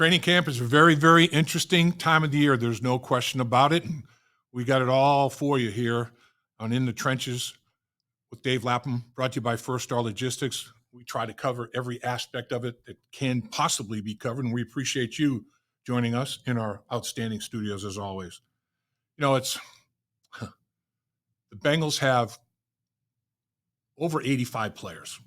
Training camp is a very, very interesting time of the year. There's no question about it. And we got it all for you here on In the Trenches with Dave Lapham, brought to you by First Star Logistics. We try to cover every aspect of it that can possibly be covered, and we appreciate you joining us in our outstanding studios as always. You know, it's the Bengals have over 85 players,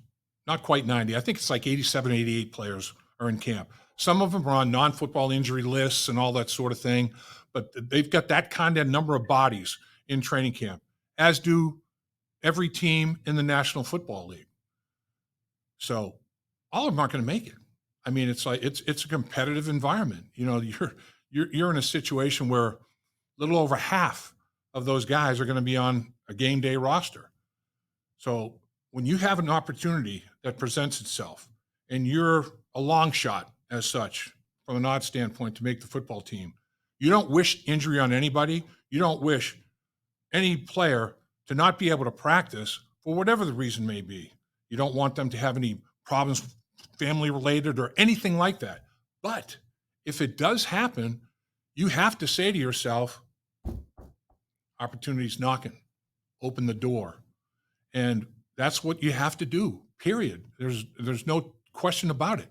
not quite 90. I think it's like 87, 88 players are in camp. Some of them are on non-football injury lists and all that sort of thing, but they've got that kind of number of bodies in training camp, as do every team in the National Football League. So all of them aren't going to make it. I mean, it's like it's a competitive environment. You know, you're in a situation where a little over half of those guys are going to be on a game day roster. So when you have an opportunity that presents itself and you're a long shot as such from an odds standpoint to make the football team, you don't wish injury on anybody. You don't wish any player to not be able to practice for whatever the reason may be. You don't want them to have any problems, family related or anything like that. But if it does happen, you have to say to yourself, opportunity's knocking, open the door. And that's what you have to do, period. There's no question about it.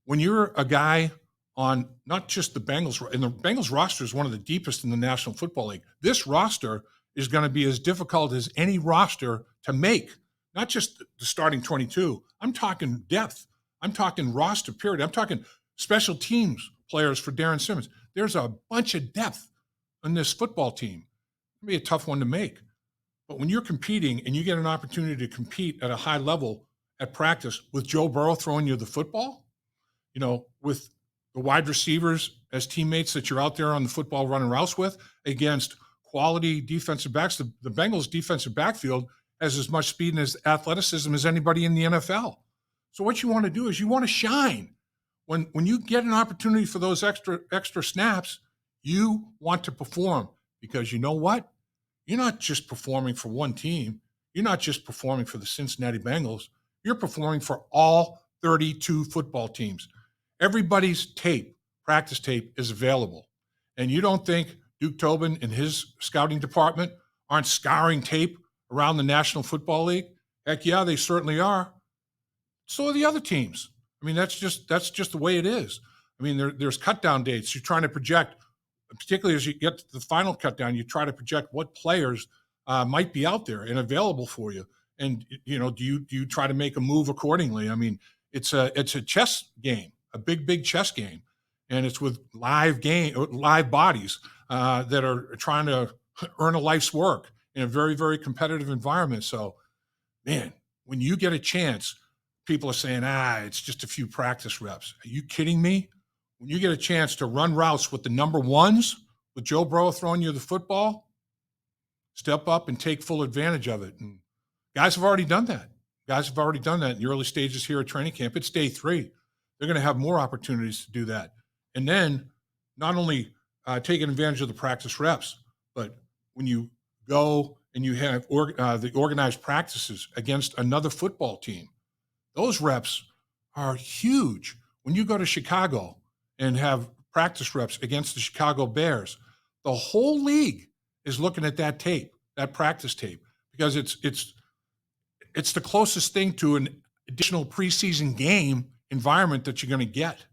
When you're a guy on not just the Bengals, and the Bengals roster is one of the deepest in the National Football League, this roster is going to be as difficult as any roster to make, not just the starting 22. I'm talking depth. I'm talking roster, period. I'm talking special teams players for Darren Simmons. There's a bunch of depth on this football team. It'll be a tough one to make. But when you're competing and you get an opportunity to compete at a high level at practice with Joe Burrow throwing you the football, you know, with the wide receivers as teammates that you're out there on the football running routes with, against quality defensive backs, the Bengals defensive backfield has as much speed and as athleticism as anybody in the NFL. So what you want to do is you want to shine. When you get an opportunity for those extra snaps, you want to perform, because you know what? You're not just performing for one team. You're not just performing for the Cincinnati Bengals. You're performing for all 32 football teams. Everybody's tape, practice tape, is available. And you don't think Duke Tobin and his scouting department aren't scouring tape around the National Football League? Heck yeah, they certainly are. So are the other teams. I mean, that's just the way it is. I mean, there's cut down dates. You're trying to project, particularly as you get to the final cut down, you try to project what players might be out there and available for you. And, you know, do you try to make a move accordingly? I mean, it's a chess game, a big chess game. And it's with live bodies that are trying to earn a life's work in a very, very competitive environment. So, man, when you get a chance, people are saying, it's just a few practice reps. Are you kidding me? When you get a chance to run routes with the number ones, with Joe Burrow throwing you the football, step up and take full advantage of it. And guys have already done that. Guys have already done that in the early stages here at training camp. It's day 3. They're going to have more opportunities to do that. And then not only taking advantage of the practice reps, but when you go and you have the organized practices against another football team, those reps are huge. When you go to Chicago and have practice reps against the Chicago Bears, the whole league is looking at that tape, that practice tape, because it's the closest thing to an additional preseason game environment that you're going to get.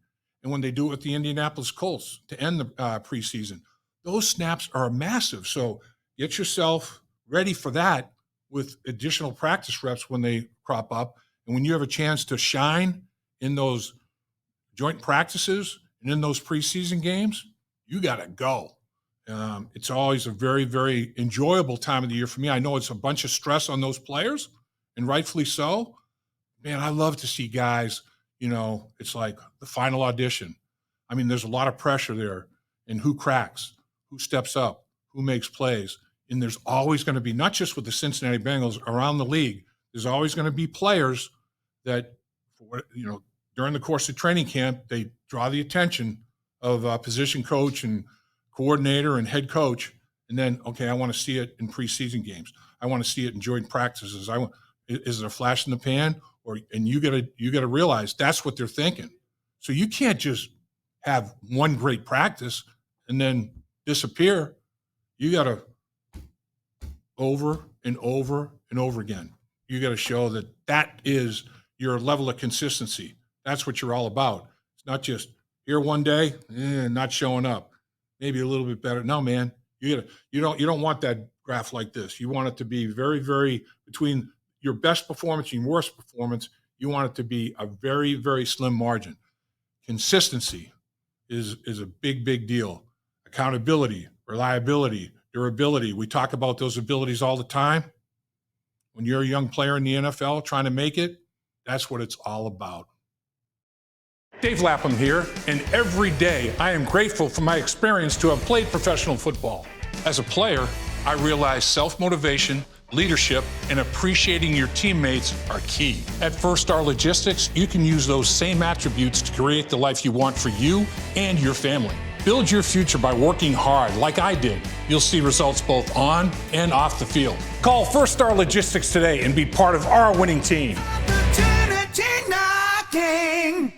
And when they do it with the Indianapolis Colts to end the preseason, those snaps are massive. So get yourself ready for that with additional practice reps when they crop up. And when you have a chance to shine in those joint practices and in those preseason games, you got to go. It's always a very, very enjoyable time of the year for me. I know it's a bunch of stress on those players, and rightfully so. Man, I love to see guys, you know, it's like the final audition. I mean, there's a lot of pressure there, and who cracks, who steps up, who makes plays. And there's always going to be, not just with the Cincinnati Bengals, around the league, there's always going to be players that, you know, during the course of training camp, they draw the attention of a position coach and coordinator and head coach. And then, okay, I want to see it in preseason games. I want to see it in joint practices. Is it a flash in the pan? And you got to realize that's what they're thinking. So you can't just have one great practice and then disappear. You got to over and over and over again. You got to show that that is your level of consistency. That's what you're all about. It's not just here one day, not showing up. Maybe a little bit better. No, man, you don't want that graph like this. You want it to be very, very between your best performance and your worst performance. You want it to be a very, very slim margin. Consistency is a big, big deal. Accountability, reliability, durability. We talk about those abilities all the time. When you're a young player in the NFL trying to make it, that's what it's all about. Dave Lapham here, and every day I am grateful for my experience to have played professional football. As a player, I realized self-motivation, leadership, and appreciating your teammates are key. At First Star Logistics, you can use those same attributes to create the life you want for you and your family. Build your future by working hard like I did. You'll see results both on and off the field. Call First Star Logistics today and be part of our winning team. Opportunity knocking.